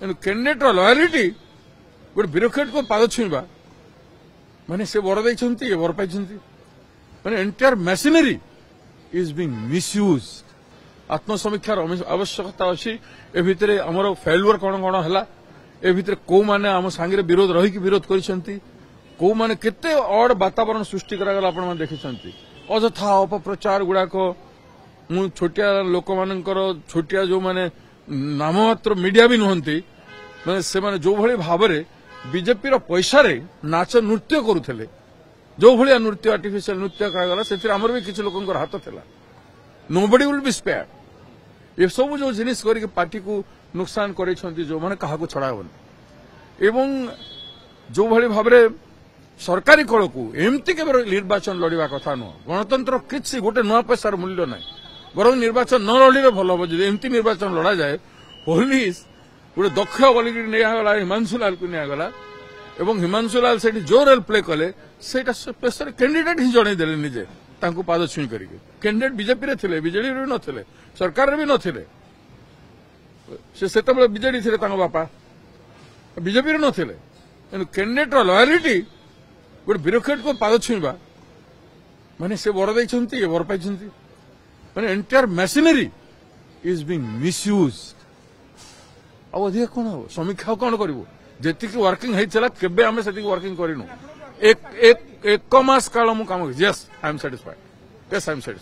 candidate loyalty गोटे bureaucrat को पाद छुईवा माने से वर देइछंती ए वर पाइछंती माने entire machinery is being misuse आत्मसमीक्षार आवश्यकता अच्छी ए भितरे हमर फेल्युअर कोन कोन हला ए भितरे को माने हम सांगे विरोध रही कि विरोध करिसंती को माने केते और वातावरण सृष्टि करा गला आपण माने देखिसंती अजथा अपप्रचार गुडाक मु छोटिया लोक मानकर छोटिया जो माने नाममात्र मीडिया भी नुहंती माने से माने जो भली भाबरे बीजेपी रो पैसा रे नाच नृत्य करूथले जो भलिया नृत्य आर्टिफिशियल नृत्य करा गला सेतिर हमर भी किछ लोकंकर हाथ थिला नोबडी विल बी स्पेयर्ड ये सब जो जिनिस करके पार्टी को नुकसान करेछंती जो माने काहा को छड़ावन एवं जो भली भाबरे सरकारी कल को एमती के निर्वाचन लड़वा कथा नुह गणतंत्र किसी गोटे नुआ पैसार मूल्य ना बर निर्वाचन न लड़े भल हम जो एमती निर्वाचन लड़ा जाए पुलिस गोटे दक्ष बोलिक निगला हिमांशु लाल को निगला एवं हिमांशु लाल से जो रोल प्ले कले से कैंडिडेट ही जनईदे निजे पाद छुई करके कैंडिडेट बीजेपी रे थिले बीजेडी रे नथिले सरकार रे भी नथिले से बीजेडी थे बापा बीजेपी रे नथिले कैंडिडेट लॉयलिटी गोटे ब्यूरोक्रेट को पाद छुईवा माने से वर देइछंती ए वर पाइछंती माने entire machinery is being misuse अधिक कौन हम समीक्षा कौन करूँ जी वर्किंग होता केबे आम से वर्किंग करूँ एक मास काल मु काम yes I am satisfied yes I am satisfied